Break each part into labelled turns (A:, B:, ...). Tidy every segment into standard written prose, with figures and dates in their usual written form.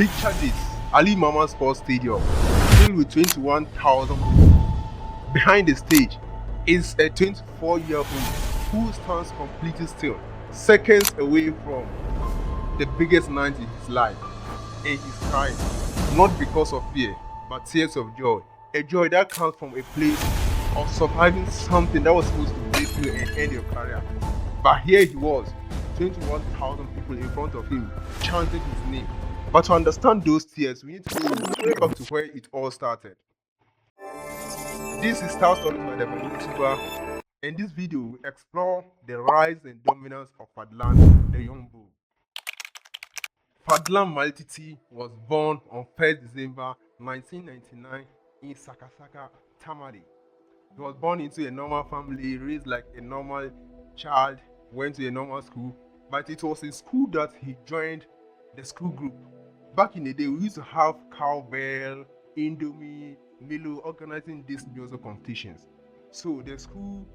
A: Picture this, Aliu Mahama Sports Stadium, filled with 21,000 people. Behind the stage is a 24-year-old who stands completely still, seconds away from the biggest night in his life, and he's crying, not because of fear, but tears of joy. A joy that comes from a place of surviving something that was supposed to break you and end your career. But here he was, 21,000 people in front of him, chanting his name. But to understand those tears, we need to go way back to where it all started. This is Star Stories by Dagbani YouTuber, and this video will explore the rise and dominance of Fadlan, the young bull. Fadlan Maltiti was born on 1st December 1999 in Sakasaka, Tamale. He was born into a normal family, raised like a normal child, went to a normal school, but it was in school that he joined the school group. Back in the day, we used to have cowbell, Indomie, Milo organizing these music competitions. So the school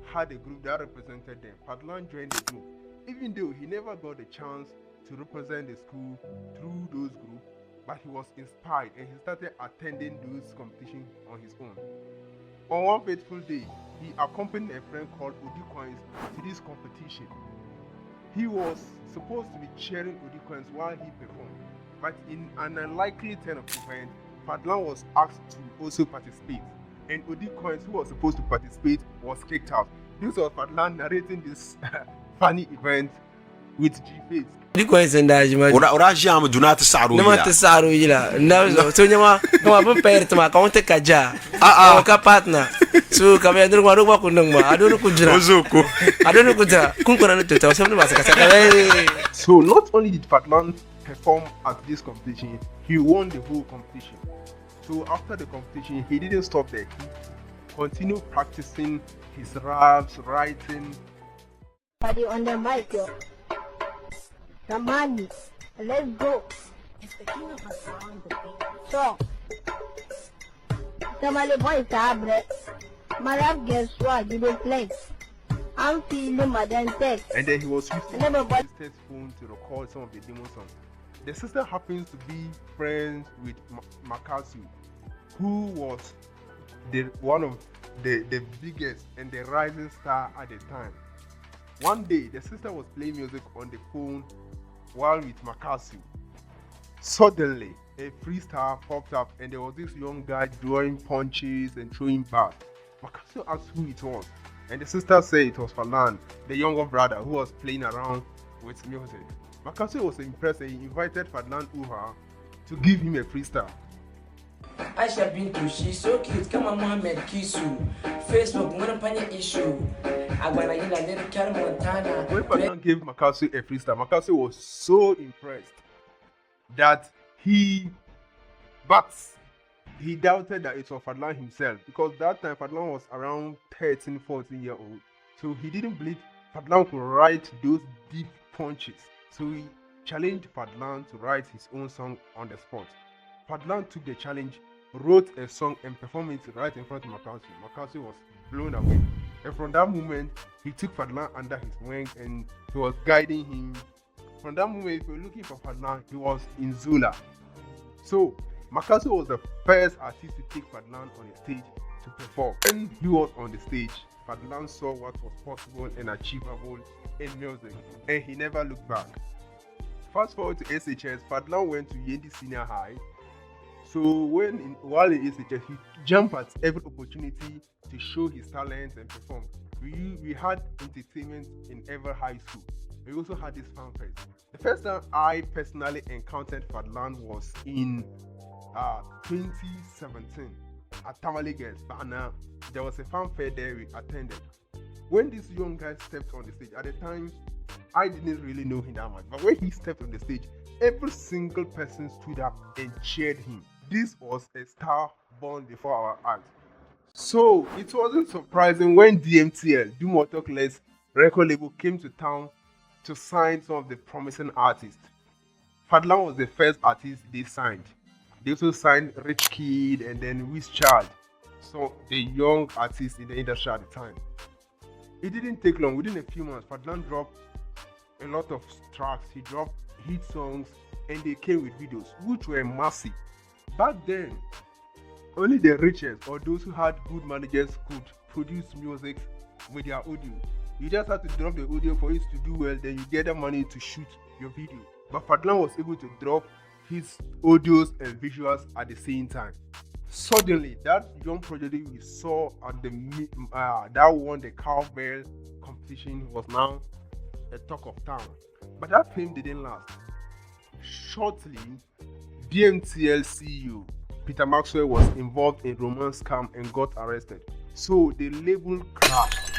A: had a group that represented them. Fadlan joined the group, even though he never got the chance to represent the school through those groups, but he was inspired and he started attending those competitions on his own. On one fateful day, he accompanied a friend called Odi Coins to this competition. He was supposed to be cheering Odi Coins while he performed, but in an unlikely turn of events, Fadlan was asked to also participate, and Odi Coins, who was supposed to participate, was kicked out. This was Fadlan narrating this funny event with G-Face.
B: Ora jam do not saru
C: ila. Saru ila. No, so nyama kama pun perto ma kau tekaja. Kapatna. So kami ada rumah rumah kunang ma. Aduh kujra.
B: Ozuko.
C: Aduh kujra. Kun koran tu tahu siapa ni bahasa kasar.
A: So not only did Fadlan perform at this competition, he won the whole competition. So after the competition, he didn't stop there. He continued practicing his raps, writing.
D: Party on the mic, yo. Tamale, let's go. It's the king of a song, so Tamale boy abre. My rap guess what you don't play. I'm feeling my dance text.
A: And then he was using his sister's phone to record some of the demo songs. The sister happens to be friends with Maccasio, who was one of the biggest and the rising star at the time. One day, the sister was playing music on the phone while with Maccasio. Suddenly, a freestyle popped up and there was this young guy drawing punches and throwing bars. Maccasio asked who it was, and the sister said it was Fadlan, the younger brother who was playing around with music. Maccasio was impressed and he invited Fadlan over to give him a freestyle.
E: Aisha Bintu, she's so cute. Come on, Mohammed Kisu. Facebook, Monopanya issue.
A: When Fadlan gave Maccasio a freestyle, Maccasio was so impressed that he doubted that it was Fadlan himself, because that time Fadlan was around 13, 14 years old. So he didn't believe Fadlan could write those deep punches. So he challenged Fadlan to write his own song on the spot. Fadlan took the challenge, wrote a song and performed it right in front of Maccasio. Maccasio was blown away. And from that moment, he took Fadlan under his wing and he was guiding him. From that moment, if you were looking for Fadlan, he was in Zula. So, Maccasio was the first artist to take Fadlan on the stage to perform. When he was on the stage, Fadlan saw what was possible and achievable in music, and he never looked back. Fast forward to SHS, Fadlan went to Yendi Senior High. So while in SHS, he jumped at every opportunity to show his talents and perform. We had entertainment in every high school. We also had this fan fest. The first time I personally encountered Fadlan was in 2017 at Tamale Girls. There was a fan fair there we attended. When this young guy stepped on the stage, at the time I didn't really know him that much, but when he stepped on the stage, every single person stood up and cheered him. This was a star born before our eyes. So it wasn't surprising when DMTL, Do More Talk Less record label, came to town to sign some of the promising artists. Fadlan was the first artist they signed. They also signed Rich Kid and then Wiz Child, so the young artists in the industry at the time. It didn't take long. Within a few months, Fadlan dropped a lot of tracks, he dropped hit songs, and they came with videos, which were massive. Back then, only the richest or those who had good managers could produce music with their audio. You just have to drop the audio for it to do well, then you get the money to shoot your video. But Fad Lan was able to drop his audios and visuals at the same time. Suddenly, that young prodigy we saw at the that won the cowbell competition was now a talk of town. But that fame didn't last. Shortly, DMTL CEO Peter Maxwell was involved in romance scam and got arrested. So the label crashed,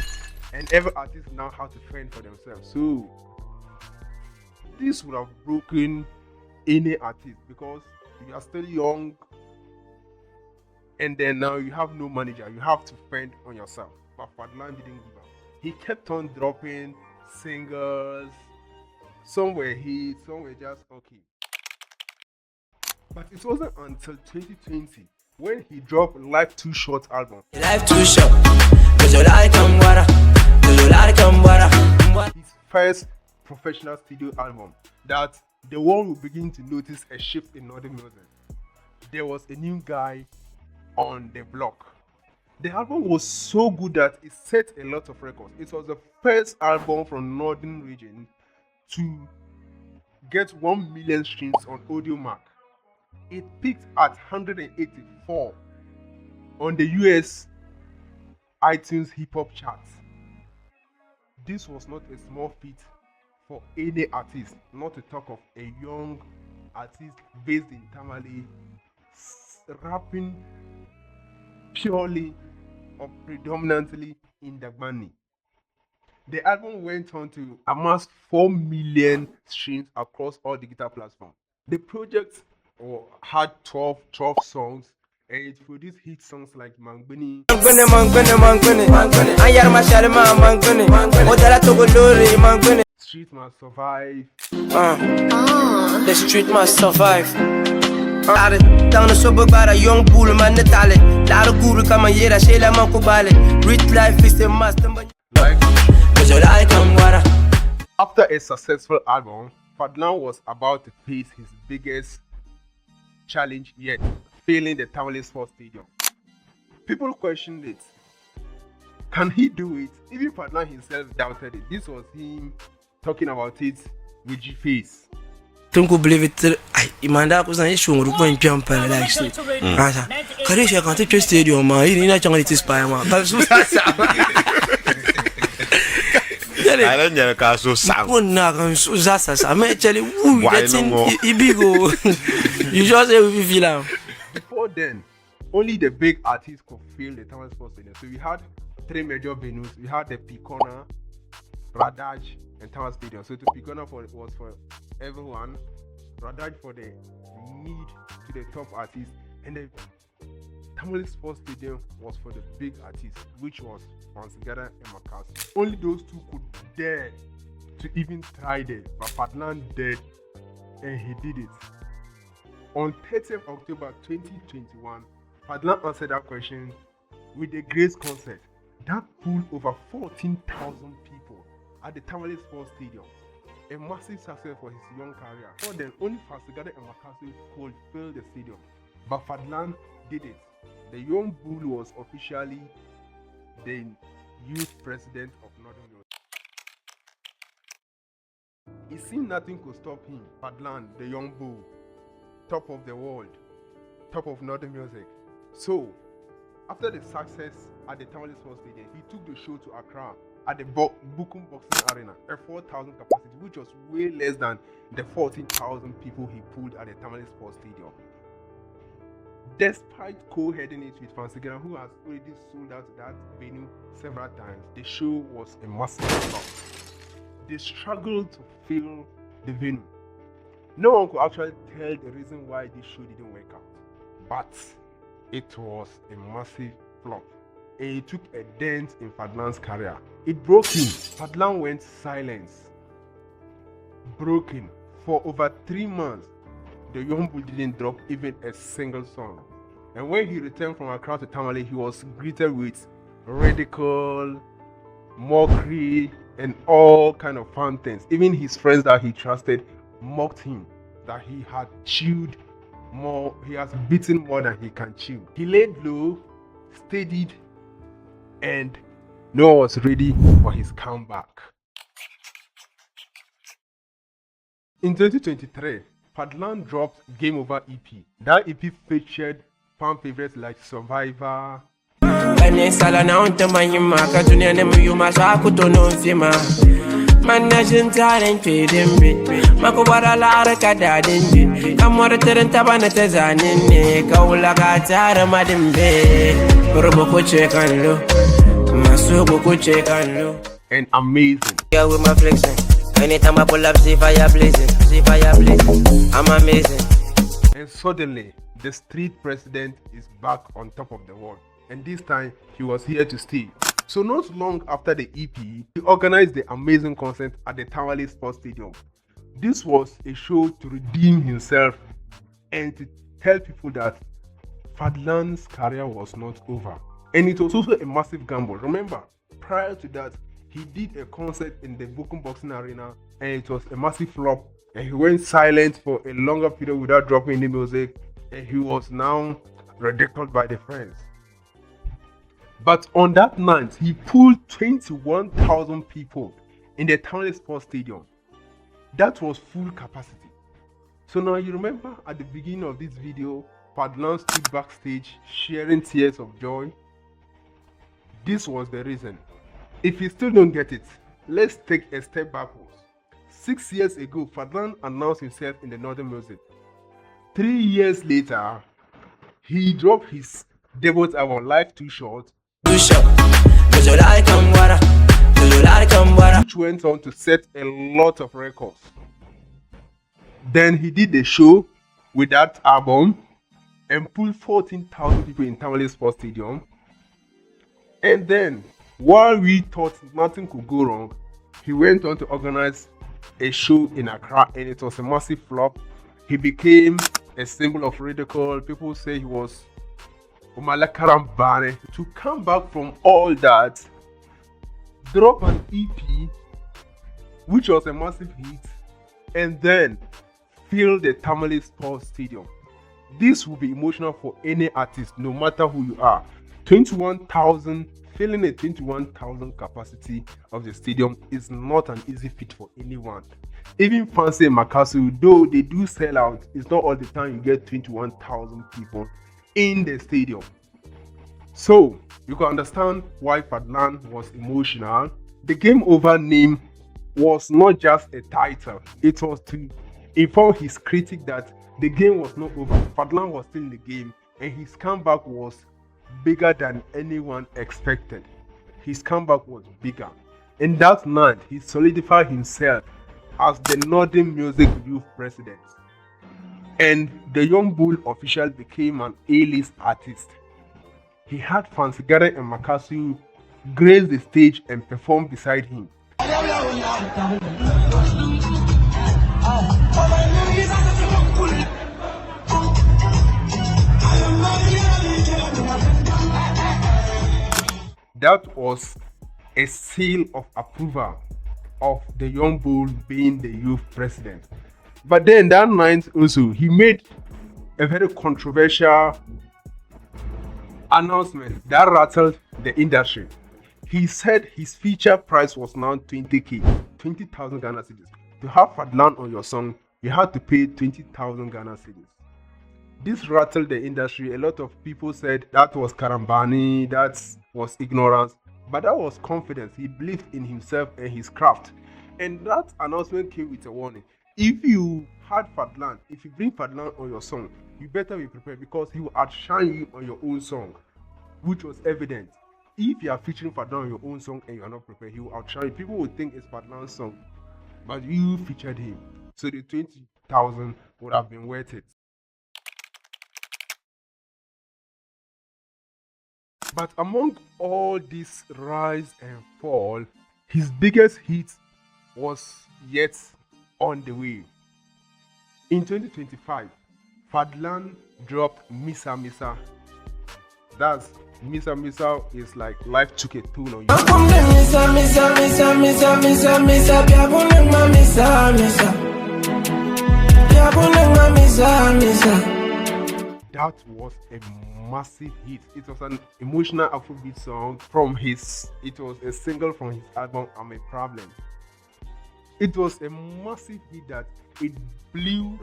A: and every artist now had to fend for themselves. So this would have broken any artist, because you are still young, and then now you have no manager. You have to fend on yourself. But Fad Lan didn't give up. He kept on dropping singles. Some were hits, some were just okay. But it wasn't until 2020 when he dropped Life Too Short album.
E: Life too short, cause you like water, cause you like water.
A: His first professional studio album, that the world will begin to notice a shift in Northern music. There was a new guy on the block. The album was so good that it set a lot of records. It was the first album from Northern region to get 1 million streams on Audio Mac. It peaked at 184 on the US iTunes hip hop charts. This was not a small feat for any artist, not to talk of a young artist based in Tamale, rapping purely or predominantly in Dagbani. The album went on to amass 4 million streams across all digital platforms. The project had 12 songs, and it produced hit songs like Mangbini, Street Must Survive,
E: The street must survive. Down the suburb by a young bull man the talent. Lot of guru come here, I say la manco bale. Rich life is a must.
A: like.
E: Cause you like water.
A: After a successful album, Fad Lan was about to face his biggest challenge yet, failing the Tamale Sports Stadium. People questioned it. Can he do it? Even Fad Lan himself doubted it. This was him talking about it with G-Face.
C: Don't believe it. Imanda ko san issue nguru ko mpiam pa like say. Asa. Kare she kan te stadium ma, iri na changa it spy ma. Ka so sa.
B: I don't know how to sound.
C: Ko na kan so sa. Me actually who getting ibigo. You just say we feel am.
A: Before then, only the big artists could fill the Tamale Sports Stadium. So we had 3 major venues. We had the Picona, Radaj, and Tamale Stadium. So the Picona was for everyone, Radaj for the mid to the top artists, and the Tamale Sports Stadium was for the big artists, which was Sakasaka and Maccasio. Only those two could dare to even try that, but Fad Lan dared, and he did it. On 30th October 2021, Fad Lan answered that question with a Grace concert that pulled over 14,000 people at the Tamale Sports Stadium. A massive success for his young career. For then, only Sakasaka and Maccasio could fill the stadium, but Fad Lan did it. The young bull was officially the youth president of Northern Ghanaian. It seemed nothing could stop him. Fad Lan, the young bull, top of the world, top of Northern music. So, after the success at the Tamale Sports Stadium, he took the show to Accra at the Bukum Boxing Arena, a 4,000 capacity, which was way less than the 14,000 people he pulled at the Tamale Sports Stadium. Despite co-heading it with Sakasaka, who has already sold out that venue several times, the show was a massive flop. They struggled to fill the venue. No one could actually tell the reason why this show didn't work out, but it was a massive flop. And it took a dent in Fad Lan's career. It broke him. Fad Lan went silent. Broken. For over 3 months, the young bull didn't drop even a single song. And when he returned from Accra to Tamale, he was greeted with ridicule, mockery, and all kind of fun things. Even his friends that he trusted mocked him that he had chewed more, he has beaten more than he can chew. He laid low, steadied, and no one was ready for his comeback. In 2023, Fad Lan dropped Game Over EP. That EP featured fan favorites like Survivor.
E: Managing talent feeding me. Makubara lara kadadinji. Kamora tabana tezanini. Kaula gatara madimbe. Kurubuku chekan lo. Masubuku chekan lo.
A: And amazing.
E: Yeah, with my flexing. Anytime I pull up, see fire blazing. See fire blazing. I'm amazing.
A: And suddenly, the street president is back on top of the world. And this time, he was here to stay. So not long after the EP, he organized the amazing concert at the Tamale Sports Stadium. This was a show to redeem himself and to tell people that Fad Lan's career was not over. And it was also a massive gamble. Remember, prior to that, he did a concert in the Bukum Boxing Arena and it was a massive flop. And he went silent for a longer period without dropping any music. And he was now ridiculed by the fans. But on that night, he pulled 21,000 people in the Tamale Sports Stadium. That was full capacity. So now you remember at the beginning of this video, Fad Lan stood backstage sharing tears of joy. This was the reason. If you still don't get it, let's take a step backwards. 6 years ago, Fad Lan announced himself in the Northern Music. 3 years later, he dropped his debut album, Life Too Short, which went on to set a lot of records. Then he did the show with that album and pulled 14,000 people in Tamale Sports Stadium. And then, while we thought nothing could go wrong, he went on to organize a show in Accra and it was a massive flop. He became a symbol of ridicule. People say he was to come back from all that, drop an EP, which was a massive hit, and then fill the Tamale Sports Stadium. This will be emotional for any artist, no matter who you are. 21,000, filling a 21,000 capacity of the stadium is not an easy feat for anyone. Even fancy Maccasio, though they do sell out, it's not all the time you get 21,000 people in the stadium. So you can understand why Fad Lan was emotional. The Game Over name was not just a title, it was to inform his critic that the game was not over. Fad Lan was still in the game and his comeback was bigger than anyone expected. His comeback was bigger. And that night he solidified himself as the Northern Music Youth President. And the young bull official became an A-list artist. He had fans gathered and Maccasio graced the stage and performed beside him. That was a seal of approval of the young bull being the youth president. But then that night also, he made a very controversial announcement that rattled the industry. He said his feature price was now 20k, 20,000 Ghana cedis. To have Fad Lan on your song, you had to pay 20,000 Ghana cedis. This rattled the industry. A lot of people said that was karambani, that was ignorance, but that was confidence. He believed in himself and his craft. And that announcement came with a warning. If you had Fad Lan, if you bring Fad Lan on your song, you better be prepared because he will outshine you on your own song, which was evident. If you are featuring Fad Lan on your own song and you are not prepared, he will outshine you. People will think it's Fad Lan's song, but you featured him. So the 20,000 would have been worth it. But among all this rise and fall, his biggest hit was yet on the way. In 2025, Fad Lan dropped Misa Misa. That's Misa Misa is like life took a toll on you. That was a massive hit. It was an emotional Afrobeat song it was a single from his album I'm a Problem. It was a massive hit that it blew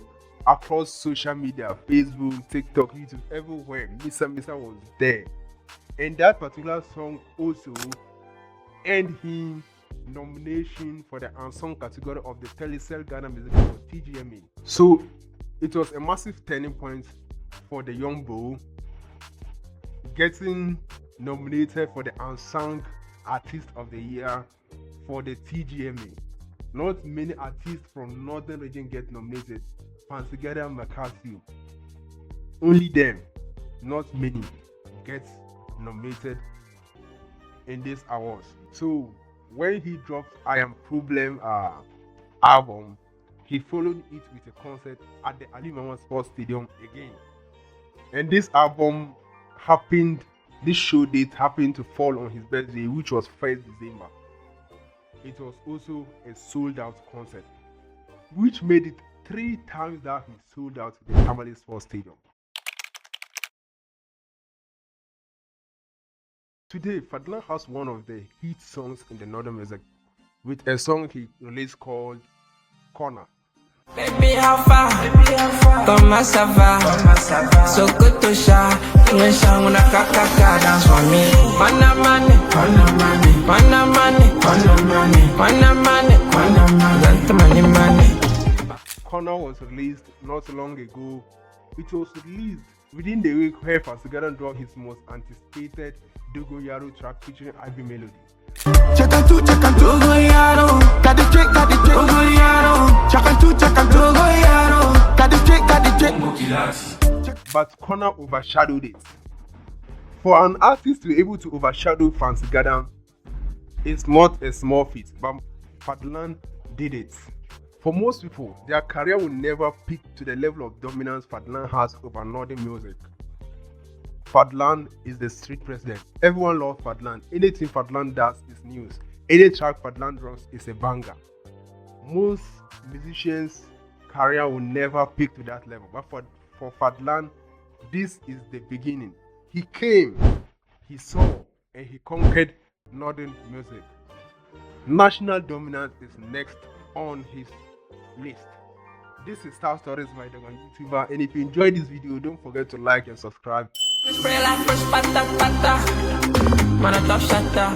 A: across social media, Facebook, TikTok, YouTube, everywhere. Misa Misa was there. And that particular song also earned him nomination for the unsung category of the Telecel Ghana Music Award TGMA. So it was a massive turning point for the young boy, getting nominated for the unsung artist of the year for the TGMA. Not many artists from Northern region get nominated. Together Maccasio, only them, not many, get nominated in this awards. So when he dropped I Am Problem album, he followed it with a concert at the Aliu Mahama Sports Stadium again. And this show date happened to fall on his birthday, which was 1st December. It was also a sold out concert, which made it 3 times that he sold out the Tamale Sports Stadium. Today, Fad Lan has one of the hit songs in the Northern music with a song he released called Corner.
E: Baby, how far? Comment ça va? So good to shine. When shine when I kakaka dance for me. Wanna money, wanna money, wanna money, wanna money, wanna money, wanna money, wanna money.
A: Corner was released not long ago. It was released within the week where Sakasaka dropped his most anticipated Dagbani track featuring Ivy Melody. But Corner overshadowed it. For an artist to be able to overshadow Sakasaka is not a small feat, but Fad Lan did it. For most people, their career will never peak to the level of dominance Fad Lan has over Northern music. Fad Lan is the street president. Everyone loves Fad Lan. Anything Fad Lan does is news. Any track Fad Lan drops is a banger. Most musicians' career will never peak to that level. But for Fad Lan, this is the beginning. He came, he saw, and he conquered Northern music. National dominance is next on his list. This is Star Stories by Dagbon YouTuber, and if you enjoyed this video, don't forget to like and subscribe.
E: Spray like fresh pata pata, man a top shatter.